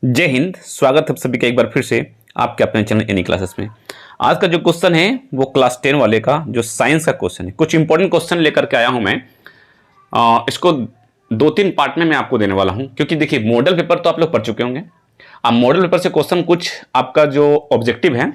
जय हिंद। स्वागत है सभी का एक बार फिर से आपके अपने चैनल एनी क्लासेस में। आज का जो क्वेश्चन है वो क्लास 10 वाले का जो साइंस का क्वेश्चन है। कुछ इंपॉर्टेंट क्वेश्चन लेकर के आया हूं मैं। इसको 2-3 पार्ट में मैं आपको देने वाला हूं, क्योंकि देखिए मॉडल पेपर तो आप लोग पढ़ चुके होंगे। अब मॉडल पेपर से क्वेश्चन कुछ आपका जो ऑब्जेक्टिव है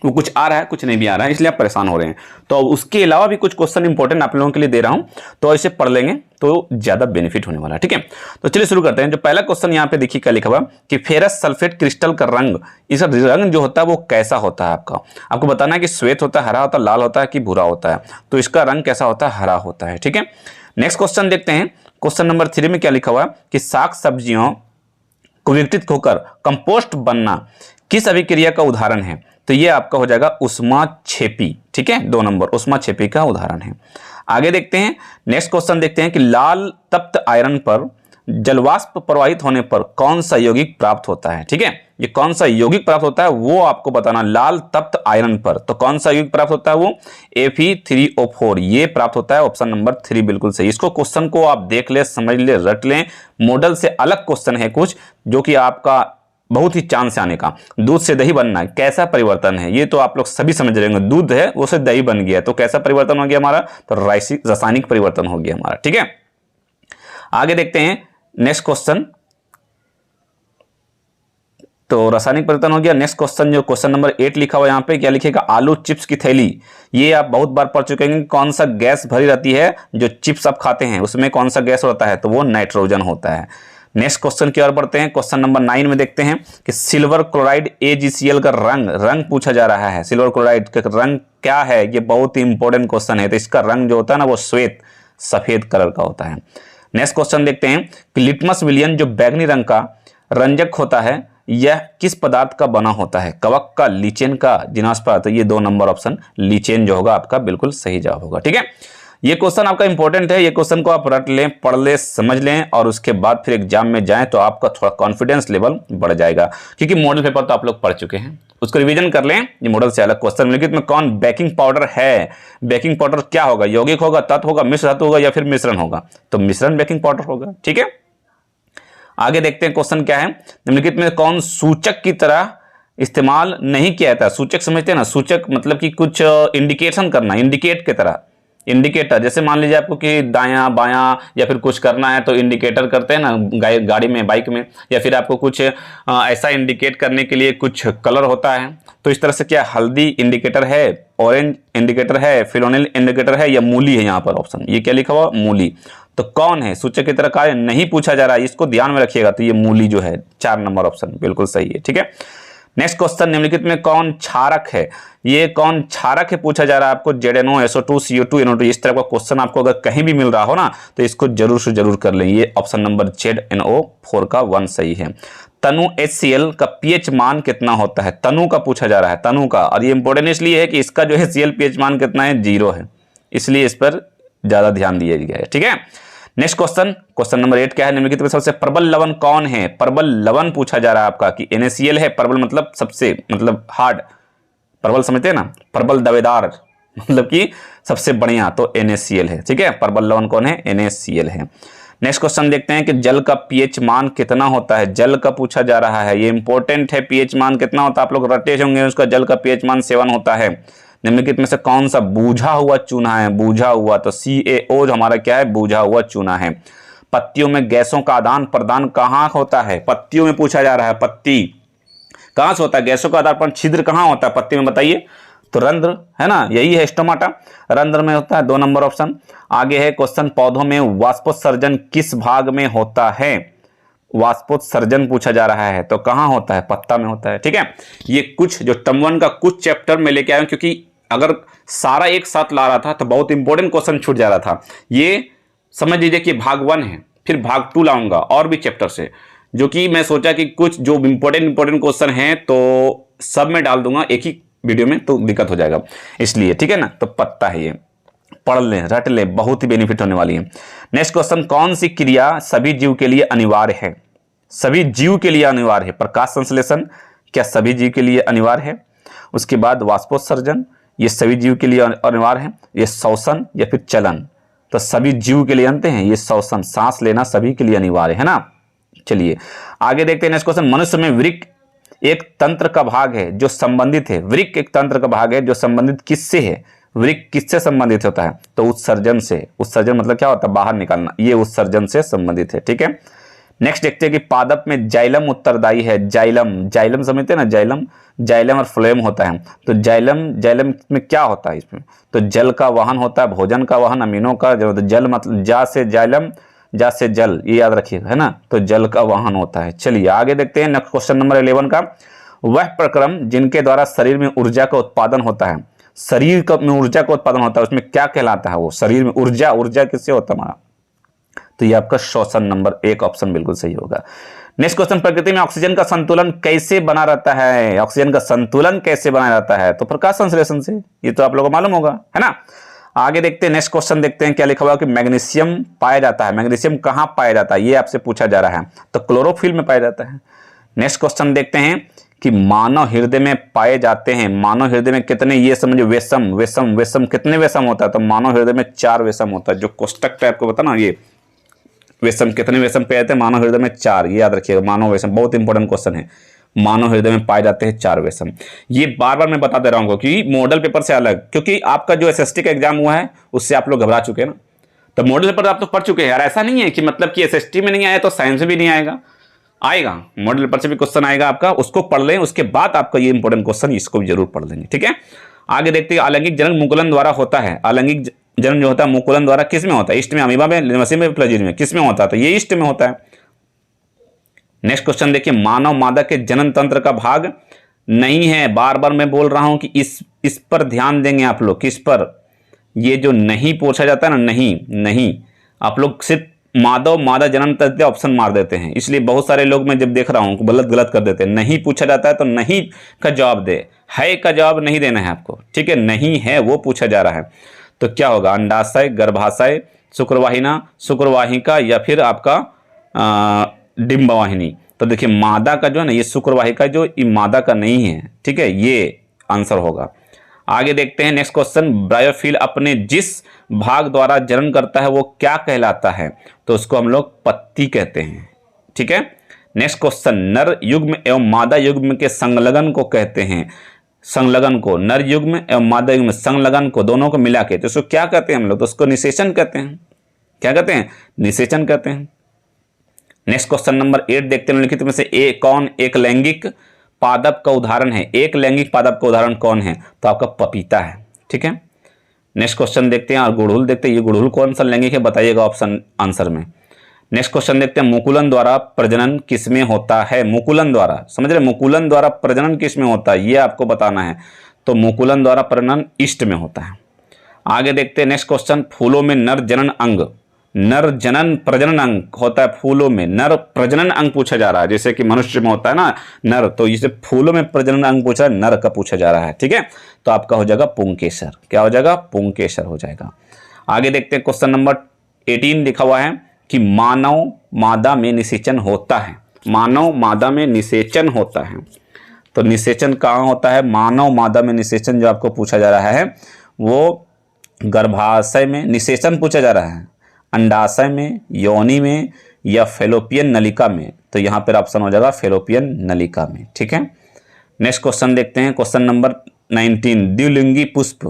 वो कुछ आ रहा है, कुछ नहीं भी आ रहा है, इसलिए आप परेशान हो रहे हैं। तो उसके अलावा भी कुछ क्वेश्चन इंपॉर्टेंट आप लोगों के लिए दे रहा हूं, तो इसे पढ़ लेंगे तो ज्यादा बेनिफिट होने वाला है। ठीक है, तो चलिए शुरू करते हैं। जो पहला क्वेश्चन यहाँ पे देखिए क्या लिखा हुआ कि फेरस सल्फेट क्रिस्टल का रंग, इसका रंग जो होता है वो कैसा होता है। आपको बताना है कि श्वेत होता है, हरा होता है, लाल होता है कि भूरा होता है। तो इसका रंग कैसा होता है? हरा होता है। ठीक है, नेक्स्ट क्वेश्चन देखते हैं। क्वेश्चन नंबर 3 में क्या लिखा हुआ है कि साग सब्जियों को विघटित होकर कंपोस्ट बनना किस अभिक्रिया का उदाहरण है? तो ये आपका हो जाएगा उष्माक्षेपी। ठीक है, 2 नंबर उष्माक्षेपी का उदाहरण है। आगे देखते हैं, नेक्स्ट क्वेश्चन देखते हैं कि लाल तप्त आयरन पर जलवाष्प प्रवाहित होने पर कौन सा यौगिक प्राप्त होता है? ठीक है, ये कौन सा यौगिक प्राप्त होता है वो आपको बताना। लाल तप्त आयरन पर तो कौन सा यौगिक प्राप्त होता है? वो Fe3O4 ये प्राप्त होता है। ऑप्शन नंबर 3 बिल्कुल सही। इसको क्वेश्चन को आप देख ले, समझ ले, रट लें। मॉडल से अलग क्वेश्चन है कुछ जो कि आपका बहुत ही चांस से आने का। दूध से दही बनना कैसा परिवर्तन है? ये तो आप लोग सभी समझ रहे होंगे। दूध है वो से दही बन गया, तो कैसा परिवर्तन हो गया हमारा? तो रासायनिक परिवर्तन हो गया हमारा। ठीक है, आगे देखते हैं नेक्स्ट क्वेश्चन। तो रासायनिक परिवर्तन हो गया। नेक्स्ट क्वेश्चन जो क्वेश्चन नंबर 8 लिखा हुआ यहाँ पे क्या लिखेगा? आलू चिप्स की थैली, ये आप बहुत बार पढ़ चुके हैं। कौन सा गैस भरी रहती है जो चिप्स आप खाते हैं उसमें? कौन सा गैस होता है? तो वो नाइट्रोजन होता है। नेक्स्ट क्वेश्चन की ओर बढ़ते हैं। क्वेश्चन नंबर 9 में देखते हैं कि सिल्वर क्लोराइड AgCl का रंग पूछा जा रहा है। सिल्वर क्लोराइड का रंग क्या है? ये बहुत ही इंपॉर्टेंट क्वेश्चन है। तो इसका रंग जो होता है ना वो श्वेत सफेद कलर का होता है। नेक्स्ट क्वेश्चन देखते हैं कि लिटमस विलयन जो बैगनी रंग का रंजक होता है यह किस पदार्थ का बना होता है? कवक का, लीचेन का, जिनास का? तो ये 2 नंबर ऑप्शन लीचेन जो होगा आपका बिल्कुल सही जवाब होगा। ठीक है, ये क्वेश्चन आपका इंपॉर्टेंट है। ये क्वेश्चन को आप रट लें, पढ़ लें, समझ लें और उसके बाद फिर एग्जाम में जाएं तो आपका थोड़ा कॉन्फिडेंस लेवल बढ़ जाएगा, क्योंकि मॉडल पेपर तो आप लोग पढ़ चुके हैं। उसको रिवीजन कर लें। ये मॉडल से अलग क्वेश्चन। निम्नलिखित में कौन बेकिंग पाउडर है? बेकिंग पाउडर क्या होगा? यौगिक होगा, तत्व होगा, मिश्र धातु होगा या फिर मिश्रण होगा? तो मिश्रण बेकिंग पाउडर होगा। ठीक है, आगे देखते हैं क्वेश्चन क्या है। निम्नलिखित में कौन सूचक की तरह इस्तेमाल नहीं किया जाता? सूचक समझते हैं ना? सूचक मतलब कि कुछ इंडिकेशन करना, इंडिकेट की तरह। इंडिकेटर जैसे मान लीजिए आपको कि दायां बायां या फिर कुछ करना है तो इंडिकेटर करते हैं ना गाड़ी में, बाइक में, या फिर आपको कुछ ऐसा इंडिकेट करने के लिए कुछ कलर होता है। तो इस तरह से क्या हल्दी इंडिकेटर है, ऑरेंज इंडिकेटर है, फिनोलिन इंडिकेटर है या मूली है? यहाँ पर ऑप्शन ये क्या लिखा हुआ? मूली। तो कौन है सूचक की तरह कार्य नहीं पूछा जा रहा है, इसको ध्यान में रखिएगा। तो ये मूली जो है 4 नंबर ऑप्शन बिल्कुल सही है। ठीक है, नेक्स्ट क्वेश्चन निम्नलिखित में कौन क्षारक है? ये कौन क्षारक है पूछा जा रहा है आपको। ZNO, SO2, CO2, NO2 इस तरह का क्वेश्चन आपको अगर कहीं भी मिल रहा हो ना तो इसको जरूर से जरूर कर लें। ये ऑप्शन नंबर ZNO4 का 1 सही है। तनु HCl का pH मान कितना होता है? तनु का पूछा जा रहा है, तनु का। और ये इंपॉर्टेंट इसलिए है कि इसका जो HCl pH मान कितना है? 0 है, इसलिए इस पर ज्यादा ध्यान दिया गया है। ठीक है, नेक्स्ट क्वेश्चन, क्वेश्चन नंबर 8 क्या है? निम्नलिखित में सबसे प्रबल लवण कौन है? प्रबल लवण पूछा जा रहा है आपका कि NaCl है। प्रबल मतलब सबसे, मतलब हार्ड। प्रबल समझते हैं ना? प्रबल दावेदार मतलब कि सबसे बढ़िया, तो NaCl है। ठीक है, प्रबल लवण कौन है? NaCl है। नेक्स्ट क्वेश्चन देखते हैं कि जल का pH मान कितना होता है? जल का पूछा जा रहा है, ये इंपॉर्टेंट है। pH मान कितना होता है? आप लोग रटे होंगे उसका। जल का pH मान 7 होता है। निम्नलिखित में से कौन सा बूझा हुआ चूना है? बूझा हुआ, तो CaO जो हमारा क्या है? बूझा हुआ चूना है। पत्तियों में गैसों का आदान प्रदान कहाँ होता है? पत्तियों में पूछा जा रहा है। पत्ती कहाँ से होता है? गैसों का आदान प्रदान छिद्र कहाँ होता है पत्ती में? बताइए। तो रंध्र है ना, यही है स्टोमाटा, रंध्र में होता है। 2 नंबर ऑप्शन। आगे है क्वेश्चन, पौधों में वाष्पोत्सर्जन किस भाग में होता है? वाष्पोत्सर्जन पूछा जा रहा है, तो कहाँ होता है? पत्ता में होता है। ठीक है, ये कुछ जो टर्म 1 का कुछ चैप्टर में लेके आया हूं, क्योंकि अगर सारा एक साथ ला रहा था तो बहुत इंपॉर्टेंट क्वेश्चन छूट जा रहा था। ये समझ लीजिए कि भाग 1 है, फिर भाग 2 लाऊंगा और भी चैप्टर से, जो कि मैं सोचा कि कुछ जो इंपॉर्टेंट क्वेश्चन हैं तो सब में डाल दूंगा एक ही वीडियो में, तो दिक्कत हो जाएगा इसलिए। ठीक है ना, तो पत्ता है ये, पढ़ लें, रट लें, बहुत ही बेनिफिट होने वाली है। नेक्स्ट क्वेश्चन, कौन सी क्रिया सभी जीव के लिए अनिवार्य है? सभी जीव के लिए अनिवार्य है। प्रकाश संश्लेषण क्या सभी जीव के लिए अनिवार्य है? उसके बाद वाष्पोत्सर्जन, ये सभी जीव के लिए अनिवार्य है। ये श्वसन या फिर चलन, तो सभी जीव के लिए अंत हैं। ये श्वसन, सांस लेना सभी के लिए अनिवार्य है ना। चलिए आगे देखते हैं नेक्स्ट क्वेश्चन। मनुष्य में वृक्क एक तंत्र का भाग है जो संबंधित है, वृक्क एक तंत्र का भाग है जो संबंधित किससे है? वृक्क किससे संबंधित होता है? तो उत्सर्जन से। उत्सर्जन मतलब क्या होता है? बाहर निकालना, ये उत्सर्जन से संबंधित है। ठीक है, नेक्स्ट देखते हैं कि पादप में जाइलम उत्तरदायी है। जाइलम, जाइलम समझते हैं ना, जाइलम, जाइलम और फ्लोएम होता है। तो जाइलम, जाइलम में क्या होता है? इसमें तो जल का वहन होता है, भोजन का वहन, अमीनों का जो जल, मतलब जा से जाइलम, जा से जल, ये याद रखिएगा, है ना, तो जल का वहन होता है। चलिए आगे देखते हैं नेक्स्ट क्वेश्चन नंबर 11 का। वह प्रक्रम जिनके द्वारा शरीर में ऊर्जा का उत्पादन होता है, शरीर में ऊर्जा का उत्पादन होता है, उसमें क्या कहलाता है? वो शरीर में ऊर्जा, ऊर्जा किससे होता है हमारा? तो ये आपका श्वसन नंबर 1 ऑप्शन बिल्कुल सही होगा। नेक्स्ट क्वेश्चन, प्रकृति में ऑक्सीजन का संतुलन कैसे बना रहता है? ऑक्सीजन का संतुलन कैसे बना रहता है? तो प्रकाश संश्लेषण से, ये तो आप लोगों को मालूम होगा, है ना। आगे देखते हैं नेक्स्ट क्वेश्चन, देखते हैं क्या लिखा हुआ कि मैग्नीशियम पाया जाता है। मैग्नीशियम कहां पाया जाता है, ये आपसे पूछा जा रहा है। तो क्लोरोफिल में पाया जाता है। नेक्स्ट क्वेश्चन देखते हैं कि मानव हृदय में पाए जाते हैं। मानव हृदय में कितने, ये समझो, वेसम, वेसम, वेसम, कितने वेसम होता है? तो मानव हृदय में 4 वेसम होता है। जो कोष्टक टाइप को बता ना, ये वेसम, कितने वेसम पाए जाते हैं? मानव हृदय में 4, ये याद रखिएगा। मानव वेसम बहुत इंपॉर्टेंट क्वेश्चन है। मानव हृदय में पाए जाते हैं 4 वेसम। ये बार बार मैं बता दे रहा हूँ कि मॉडल पेपर से अलग, क्योंकि आपका जो एसएसटी का एग्जाम हुआ है उससे आप लोग घबरा चुके हैं ना। तो मॉडल पेपर आप तो पढ़ चुके हैं यार। ऐसा नहीं है कि मतलब कि एसएसटी में नहीं आया तो साइंस में भी नहीं आएगा, आएगा। मॉडल पेपर से भी क्वेश्चन आएगा आपका, उसको पढ़ लें, उसके बाद आपका ये इंपॉर्टेंट क्वेश्चन, इसको भी जरूर पढ़ लेंगे। ठीक है, आगे देखते हैं। अलैंगिक जनन मुकुलन द्वारा होता है। अलैंगिक जनन जो होता है मुकुलन द्वारा किस में होता है? ईस्ट में, अमीबा में, लिम्फोसिट में, प्लाज्मा में, किस में होता है? तो ये ईस्ट में होता है। नेक्स्ट क्वेश्चन देखिए, मानव मादा के जनन तंत्र का भाग नहीं है। बार बार मैं बोल रहा हूं कि इस पर ध्यान देंगे आप लोग। किस पर? ये जो नहीं पूछा जाता है ना, नहीं नहीं, आप लोग सिर्फ माधव मादा जनन तंत्र ऑप्शन मार देते हैं। इसलिए बहुत सारे लोग मैं जब देख रहा हूं गलत गलत कर देते हैं। नहीं पूछा जाता है तो नहीं का जवाब दे, है का जवाब नहीं देना है आपको। ठीक है, नहीं है वो पूछा जा रहा है। तो क्या होगा? अंडाशय, गर्भाशय, शुक्रवाहिना, शुक्रवाहिका, या फिर आपका डिंबवाहिनी। तो देखिए मादा का जो है ना, ये शुक्रवाहिका जो, ये मादा का नहीं है। ठीक है, ये आंसर होगा। आगे देखते हैं नेक्स्ट क्वेश्चन। ब्रायोफिल अपने जिस भाग द्वारा जनन करता है वो क्या कहलाता है? तो उसको हम लोग पत्ती कहते हैं। ठीक है, नेक्स्ट क्वेश्चन। नर युग्म एवं मादा युग्म के संलग्न को कहते हैं। संलग्न को, नर युग्म एवं मादा युग्म संलग्न को, दोनों को मिला के, तो उसको क्या कहते हैं हम लोग? तो उसको निषेचन कहते हैं। क्या कहते हैं? निषेचन कहते हैं। नेक्स्ट क्वेश्चन नंबर 8 देखते हैं। निम्नलिखित में से कौन एक लैंगिक पादप का उदाहरण है? एक लैंगिक पादप का उदाहरण कौन है? तो आपका पपीता है। ठीक है, नेक्स्ट क्वेश्चन देखते हैं। और गुड़हल देखते हैं, ये गुड़हल कौन सा लैंगिक है बताइएगा ऑप्शन आंसर में। नेक्स्ट क्वेश्चन देखते हैं। मुकुलन द्वारा प्रजनन किसमें होता है? मुकुलन द्वारा, समझ रहे, मुकुलन द्वारा प्रजनन किसमें होता है ये आपको बताना है। तो मुकुलन द्वारा प्रजनन ईस्ट में होता है। आगे देखते हैं नेक्स्ट क्वेश्चन। फूलों में नर जनन अंग, नर जनन प्रजनन अंग होता है फूलों में। नर प्रजनन अंग पूछा जा रहा है, जैसे कि मनुष्य में होता है ना नर, तो इसे फूलों में प्रजनन अंग पूछा है, नर का पूछा जा रहा है। ठीक है, तो आपका हो जाएगा पुंकेसर। क्या हो जाएगा? पुंकेसर हो जाएगा। आगे देखते हैं क्वेश्चन नंबर 18 लिखा हुआ है कि मानव मादा में निषेचन होता है। मानव मादा में निषेचन होता है। तो निषेचन कहाँ होता है? मानव मादा में निषेचन जो आपको पूछा जा रहा है वो गर्भाशय में निषेचन पूछा जा रहा है, अंडाशय में, योनि में, या फेलोपियन नलिका में। तो यहाँ पर ऑप्शन हो जाएगा फेलोपियन नलिका में। ठीक है, नेक्स्ट क्वेश्चन देखते हैं। Question number 19। द्विलिंगी पुष्प,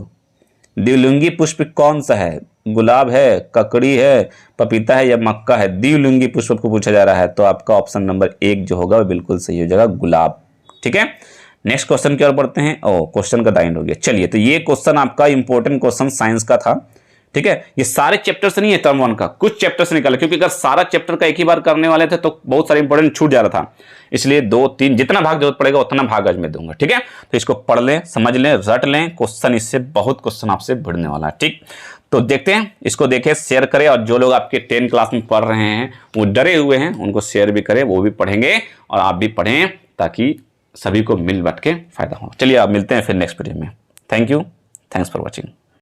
द्विलिंगी पुष्प कौन सा है? गुलाब है, ककड़ी है, पपीता है, या मक्का है? द्विलिंगी पुष्प को पूछा जा रहा है, तो आपका ऑप्शन नंबर 1 जो होगा वो बिल्कुल सही हो जाएगा, गुलाब। ठीक है, नेक्स्ट क्वेश्चन की ओर बढ़ते हैं। क्वेश्चन का टाइम हो गया। चलिए, तो ये क्वेश्चन आपका इंपॉर्टेंट क्वेश्चन साइंस का था। ठीक है, ये सारे चैप्टर से नहीं है, टर्म 1 का कुछ चैप्टर से निकाला, क्योंकि अगर सारा चैप्टर का एक ही बार करने वाले थे तो बहुत सारे इंपॉर्टेंट छूट जा रहा था। इसलिए 2-3 जितना भाग जरूरत पड़ेगा उतना भाग आज मैं दूंगा। ठीक है, तो इसको पढ़ लें, समझ लें, रट लें। क्वेश्चन इससे बहुत क्वेश्चन आपसे भिड़ने वाला है। ठीक, तो देखते हैं, इसको देखें, शेयर करें, और जो लोग आपके 10 क्लास में पढ़ रहे हैं वो डरे हुए हैं उनको शेयर भी करें, वो भी पढ़ेंगे और आप भी पढ़ें, ताकि सभी को मिल बट के फायदा हो। चलिए, आप मिलते हैं फिर नेक्स्ट वीडियो में। Thank you, thanks for watching.